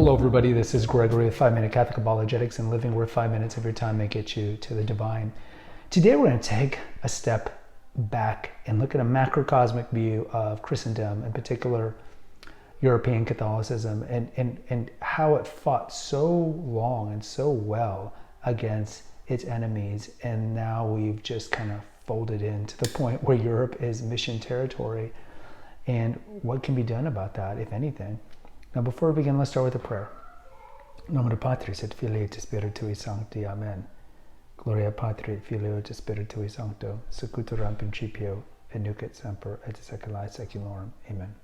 Hello everybody, this is Gregory with 5-Minute Catholic Apologetics and Living where 5 minutes of your time may get you to the divine. Today we're going to take a step back and look at a macrocosmic view of Christendom, in particular European Catholicism, and how it fought so long and so well against its enemies, and now we've just kind of folded in to the point where Europe is mission territory, and what can be done about that, if anything. Now, before we begin, let's start with a prayer. In nomine Patris et Filii et Spiritui Sancti. Amen. Gloria Patri et Filio et Spiritui Sancto, secutor in principio, et nunc et semper, et secula seculorum. Amen.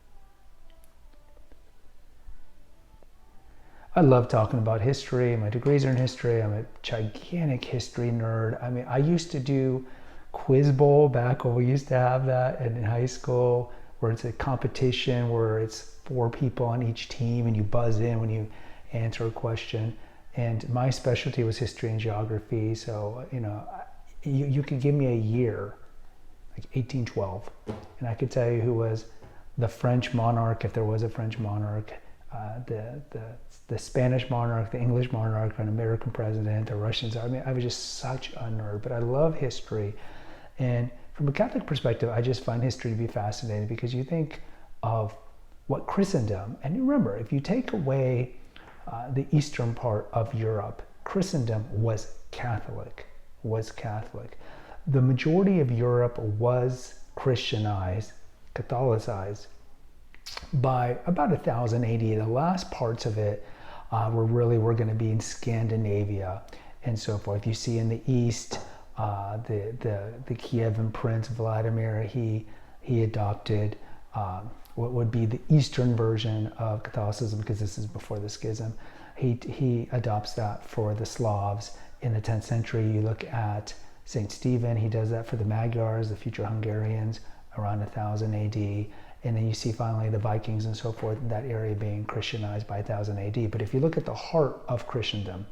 I love talking about history. My degrees are in history. I'm a gigantic history nerd. I mean, I used to do Quiz Bowl back when we used to have that in high school, where it's a competition where it's 4 people on each team and you buzz in when you answer a question. And my specialty was history and geography. So, you could give me a year, like 1812, and I could tell you who was the French monarch, if there was a French monarch, the Spanish monarch, the English monarch, an American president, the Russians. I mean, I was just such a nerd, but I love history. And from a Catholic perspective, I just find history to be fascinating, because you think of what Christendom, and remember, if you take away the eastern part of Europe, Christendom was Catholic. The majority of Europe was Christianized, Catholicized, by about 1000 AD. The last parts of it were going to be in Scandinavia and so forth. You see in the east, the Kievan Prince Vladimir, he adopted what would be the Eastern version of Catholicism, because this is before the schism. He adopts that for the Slavs in the 10th century. You look at St. Stephen, he does that for the Magyars, the future Hungarians, around 1000 AD. And then you see finally the Vikings and so forth, that area being Christianized by 1000 AD. But if you look at the heart of Christendom,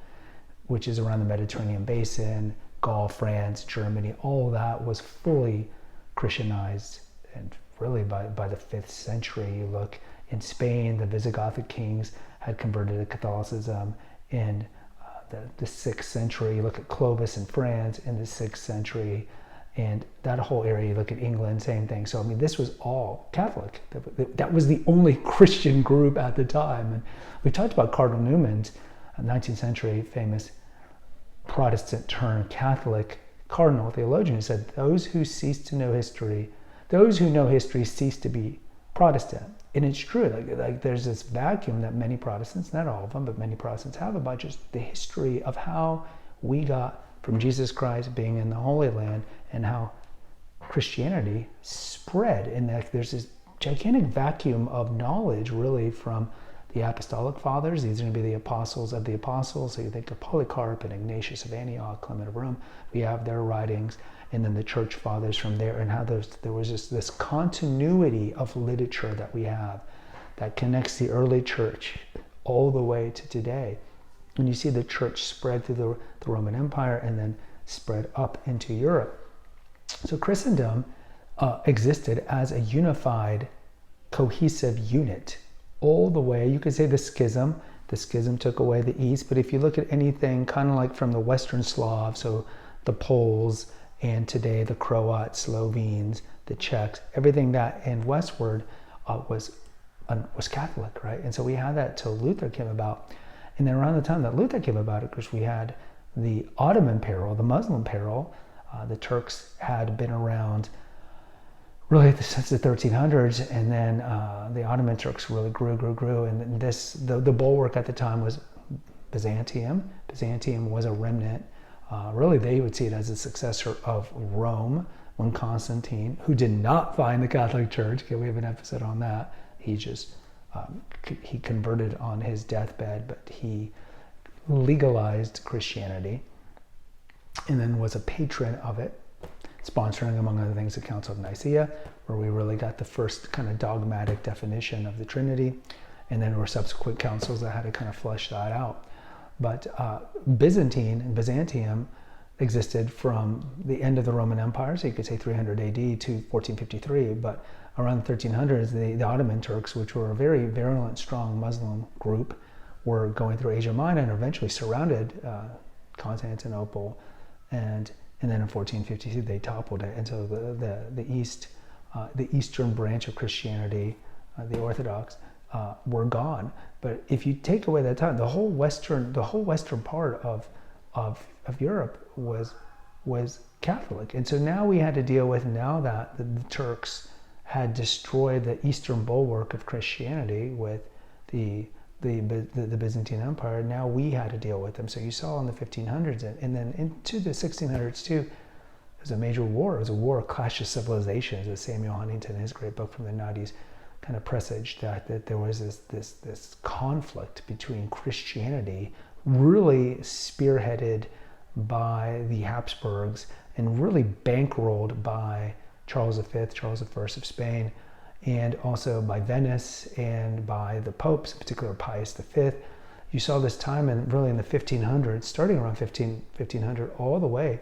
which is around the Mediterranean basin, Gaul, France, Germany, all that was fully Christianized. And really by the 5th century, you look in Spain, the Visigothic kings had converted to Catholicism. In the 6th century, you look at Clovis in France in the 6th century, and that whole area, you look at England, same thing. So, I mean, this was all Catholic. That was the only Christian group at the time. And we talked about Cardinal Newman's 19th century famous Protestant turned Catholic cardinal theologian, who said, those who know history cease to be Protestant. And it's true, like there's this vacuum that many Protestants, not all of them, but many Protestants have about just the history of how we got from Jesus Christ being in the Holy Land and how Christianity spread. And there's this gigantic vacuum of knowledge really from the Apostolic Fathers. These are going to be the apostles of the apostles. So you think of Polycarp and Ignatius of Antioch, Clement of Rome. We have their writings, and then the church fathers from there, and how there was just this continuity of literature that we have that connects the early church all the way to today. And you see the church spread through the Roman Empire and then spread up into Europe. So Christendom existed as a unified, cohesive unit all the way. You could say the schism took away the East, but if you look at anything kind of like from the Western Slavs, so the Poles, and today the Croats, Slovenes, the Czechs, everything that and westward was Catholic, right? And so we had that till Luther came about. And then around the time that Luther came about, of course, we had the Ottoman peril, the Muslim peril. The Turks had been around really since the 1300s, and then the Ottoman Turks really grew. And the bulwark at the time was Byzantium. Byzantium was a remnant. Really, they would see it as a successor of Rome, when Constantine, who did not find the Catholic Church, okay, we have an episode on that, he just he converted on his deathbed, but he legalized Christianity and then was a patron of it, sponsoring, among other things, the Council of Nicaea, where we really got the first kind of dogmatic definition of the Trinity, and then there were subsequent councils that had to kind of flesh that out. But Byzantium existed from the end of the Roman Empire, so you could say 300 AD to 1453, but around the 1300s, the Ottoman Turks, which were a very virulent, strong Muslim group, were going through Asia Minor and eventually surrounded Constantinople, and then in 1452 they toppled it, and so the eastern branch of Christianity, the Orthodox, were gone. But if you take away that time, the whole western part of Europe was Catholic, and so now we had to deal with, now that the Turks had destroyed the eastern bulwark of Christianity with the Byzantine Empire, now we had to deal with them. So you saw in the 1500s and then into the 1600s too, it was a major war. It was a war, a clash of civilizations, as Samuel Huntington, in his great book from the 90s, kind of presaged that there was this conflict between Christianity, really spearheaded by the Habsburgs and really bankrolled by Charles V, Charles I of Spain, and also by Venice and by the popes, in particular Pius V. You saw this time really in the 1500s, starting around 1500, all the way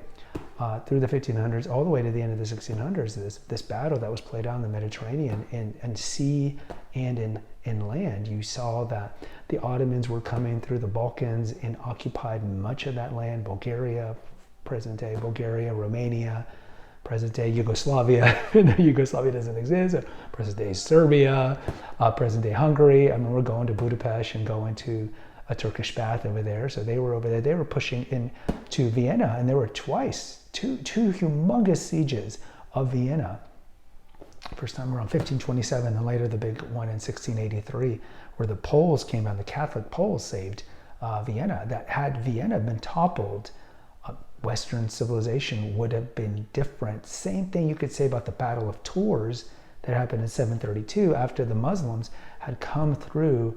through the 1500s, all the way to the end of the 1600s, this battle that was played out in the Mediterranean, in sea and in land. You saw that the Ottomans were coming through the Balkans and occupied much of that land, Bulgaria, present-day Bulgaria, Romania, present-day Yugoslavia. Yugoslavia doesn't exist. Present-day Serbia, present-day Hungary. I remember going to Budapest and going to a Turkish bath over there. So they were over there. They were pushing into Vienna, and there were two humongous sieges of Vienna. First time around 1527, and later the big one in 1683, where the Poles came out. The Catholic Poles saved Vienna. That had Vienna been toppled, Western civilization would have been different. Same thing you could say about the Battle of Tours that happened in 732 after the Muslims had come through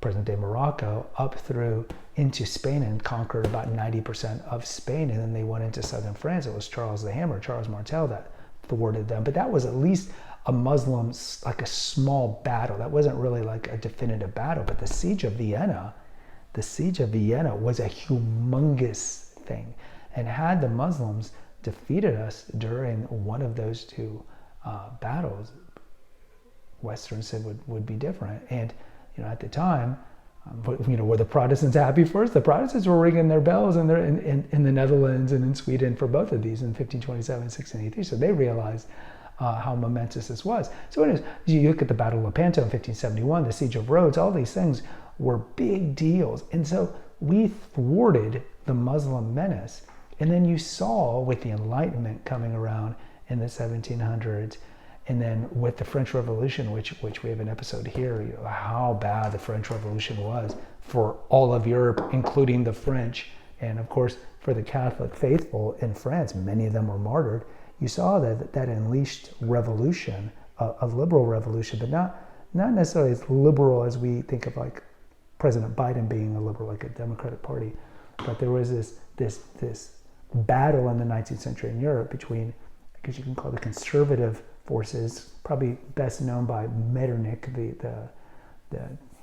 present-day Morocco, up through into Spain and conquered about 90% of Spain, and then they went into southern France. It was Charles the Hammer, Charles Martel, that thwarted them. But that was at least a Muslim, like a small battle. That wasn't really like a definitive battle. But the siege of Vienna was a humongous thing. And had the Muslims defeated us during one of those two battles, Western Civ would be different. And at the time, were the Protestants happy for us? The Protestants were ringing their bells in the Netherlands and in Sweden for both of these in 1527 and 1683. So they realized how momentous this was. So anyways, you look at the Battle of Lepanto in 1571, the Siege of Rhodes, all these things were big deals. And so we thwarted the Muslim menace. And then you saw with the Enlightenment coming around in the 1700s, and then with the French Revolution, which we have an episode here, how bad the French Revolution was for all of Europe, including the French, and of course for the Catholic faithful in France. Many of them were martyred. You saw that unleashed revolution, a liberal revolution, but not necessarily as liberal as we think of like President Biden being a liberal, like a Democratic Party. But there was this battle in the 19th century in Europe between, I guess you can call the conservative forces, probably best known by Metternich, the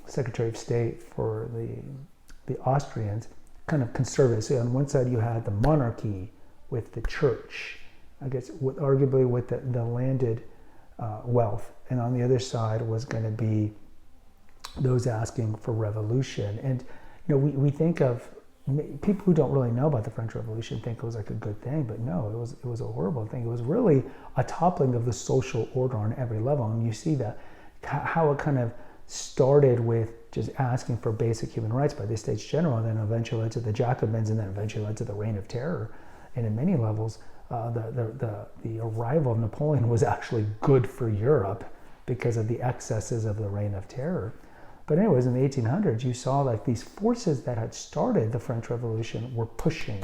Secretary of State for the Austrians, kind of conservative. So on one side you had the monarchy with the church, I guess arguably with the landed wealth, and on the other side was going to be those asking for revolution. And we think of people who don't really know about the French Revolution think it was like a good thing, but no, it was a horrible thing. It was really a toppling of the social order on every level. And you see that how it kind of started with just asking for basic human rights by the States General, and then eventually led to the Jacobins, and then eventually led to the Reign of Terror. And in many levels, the arrival of Napoleon was actually good for Europe because of the excesses of the Reign of Terror. But anyways, in the 1800s, you saw like these forces that had started the French Revolution were pushing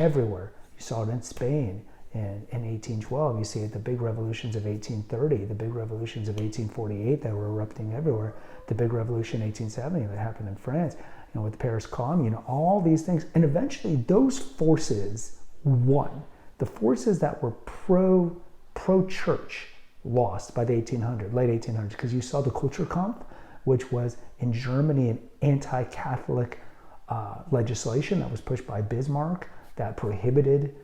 everywhere. You saw it in Spain in 1812. You see it, the big revolutions of 1830, the big revolutions of 1848 that were erupting everywhere, the big revolution in 1870 that happened in France, with the Paris Commune, all these things. And eventually those forces won. The forces that were pro-church lost by the late 1800s, because you saw the Kulturkampf, which was in Germany an anti-Catholic legislation that was pushed by Bismarck that prohibited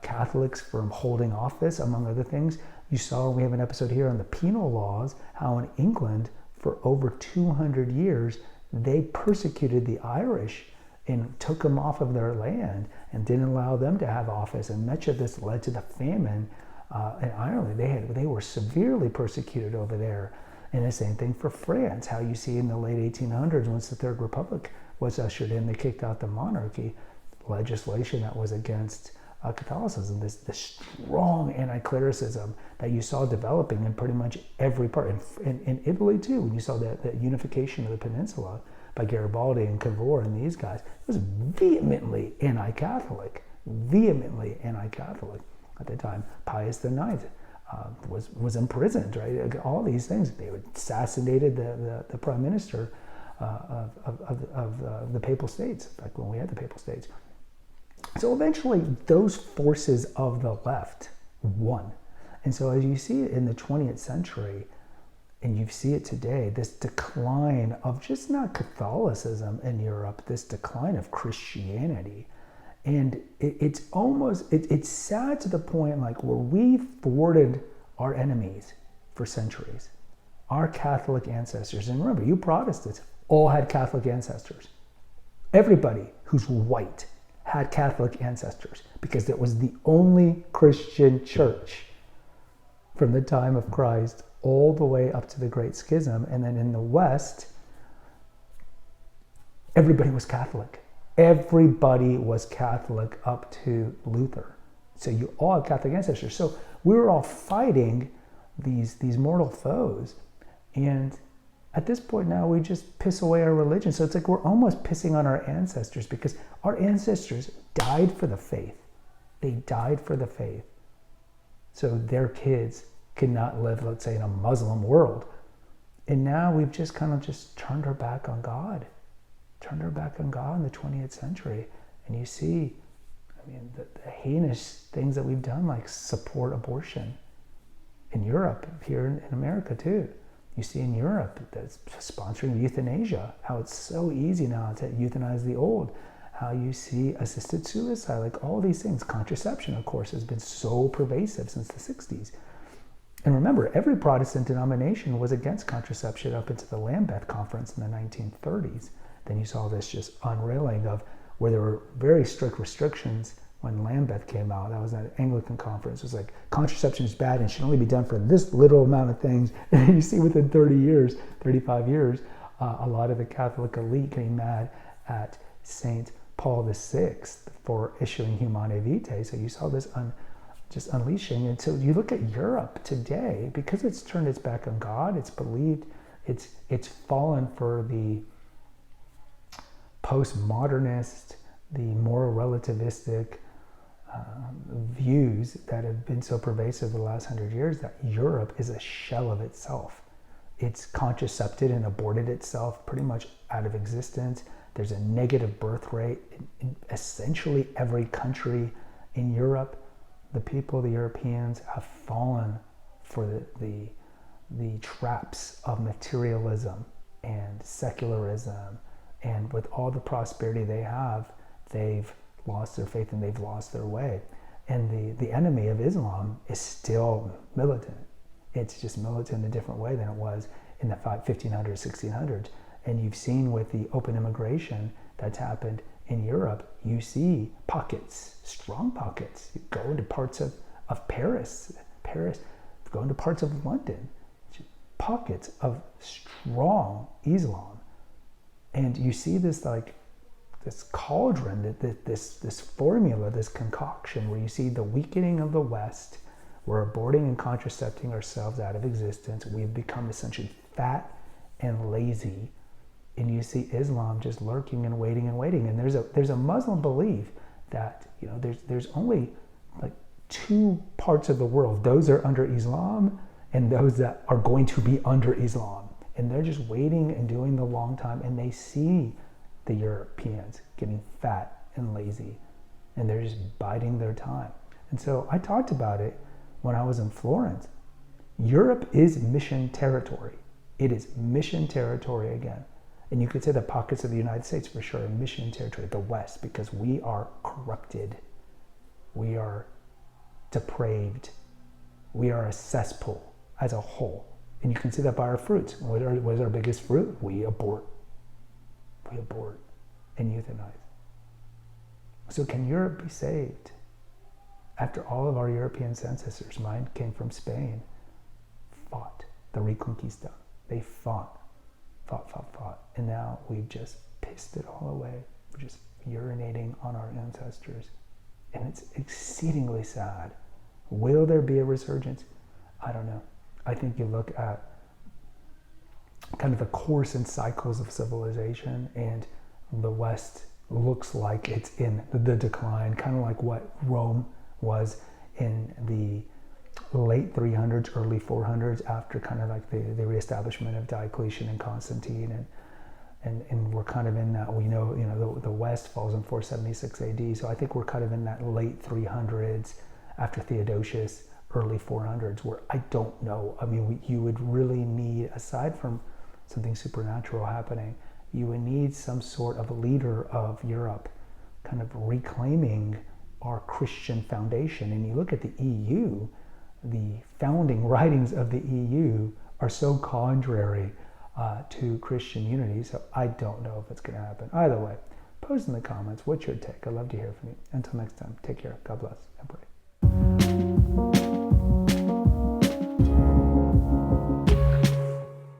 Catholics from holding office, among other things. You saw, we have an episode here on the penal laws, how in England for over 200 years they persecuted the Irish and took them off of their land and didn't allow them to have office. And much of this led to the famine in Ireland. They were severely persecuted over there. And the same thing for France, how you see in the late 1800s, once the Third Republic was ushered in, they kicked out the monarchy, legislation that was against Catholicism, this strong anti-clericism that you saw developing in pretty much every part. In Italy too, when you saw that unification of the peninsula by Garibaldi and Cavour and these guys, it was vehemently anti-Catholic at the time. Pius IX was imprisoned, right? All these things. They assassinated the prime minister of the Papal States, back when we had the Papal States. So eventually, those forces of the left won. And so as you see it in the 20th century, and you see it today, this decline of just not Catholicism in Europe, this decline of Christianity. And it's sad to the point like where we thwarted our enemies for centuries, our Catholic ancestors. And remember, you Protestants all had Catholic ancestors. Everybody who's white had Catholic ancestors because it was the only Christian church from the time of Christ all the way up to the Great Schism. And then in the West, everybody was Catholic. Everybody was Catholic up to Luther. So you all have Catholic ancestors. So we were all fighting these mortal foes. And at this point now, we just piss away our religion. So it's like we're almost pissing on our ancestors because our ancestors died for the faith. They died for the faith. So their kids cannot live, let's say, in a Muslim world. And now we've just kind of just turned our back on God. Turned our back on God in the 20th century. And you see, I mean, the heinous things that we've done, like support abortion in Europe, here in America too. You see in Europe that's sponsoring euthanasia, how it's so easy now to euthanize the old, how you see assisted suicide, like all these things. Contraception, of course, has been so pervasive since the 60s. And remember, every Protestant denomination was against contraception up into the Lambeth Conference in the 1930s. Then you saw this just unrailing of where there were very strict restrictions when Lambeth came out. That was an Anglican conference. It was like, contraception is bad and should only be done for this little amount of things. And you see within 30 years, 35 years, a lot of the Catholic elite getting mad at St. Paul VI for issuing Humanae Vitae. So you saw this just unleashing. And so you look at Europe today, because it's turned its back on God, it's believed, it's fallen for the postmodernist, the moral relativistic views that have been so pervasive the last 100 years, that Europe is a shell of itself. It's contracepted and aborted itself pretty much out of existence. There's a negative birth rate in essentially every country in Europe. The people, the Europeans, have fallen for the traps of materialism and secularism. And with all the prosperity they have, they've lost their faith and they've lost their way. And the enemy of Islam is still militant. It's just militant in a different way than it was in the 1500s, 1600s. And you've seen with the open immigration that's happened in Europe, you see pockets, strong pockets. You go into parts of Paris, go into parts of London, pockets of strong Islam. And you see this like this cauldron, this formula, this concoction where you see the weakening of the West. We're aborting and contracepting ourselves out of existence. We've become essentially fat and lazy. And you see Islam just lurking and waiting and waiting. And there's a Muslim belief that, you know, there's only like two parts of the world. Those are under Islam and those that are going to be under Islam. And they're just waiting and doing the long time, and they see the Europeans getting fat and lazy, and they're just biding their time. And so I talked about it when I was in Florence. Europe is mission territory. It is mission territory again. And you could say the pockets of the United States for sure are mission territory, the West, because we are corrupted. We are depraved. We are a cesspool as a whole. And you can see that by our fruits. What is our biggest fruit? We abort. we abort and euthanize. So can Europe be saved? After all of our European ancestors, mine came from Spain, fought the Reconquista. They fought. And now we've just pissed it all away. We're just urinating on our ancestors. And it's exceedingly sad. Will there be a resurgence? I don't know. I think you look at kind of the course and cycles of civilization, and the West looks like it's in the decline, kind of like what Rome was in the late 300s, early 400s, after kind of like the reestablishment of Diocletian and Constantine, and we're kind of in that. We know, the West falls in 476 AD, so I think we're kind of in that late 300s after Theodosius, early 400s, where I don't know. I mean, you would really need, aside from something supernatural happening, you would need some sort of a leader of Europe kind of reclaiming our Christian foundation. And you look at the EU, the founding writings of the EU are so contrary to Christian unity. So I don't know if it's going to happen. Either way, post in the comments. What's your take? I'd love to hear from you. Until next time, take care. God bless and pray.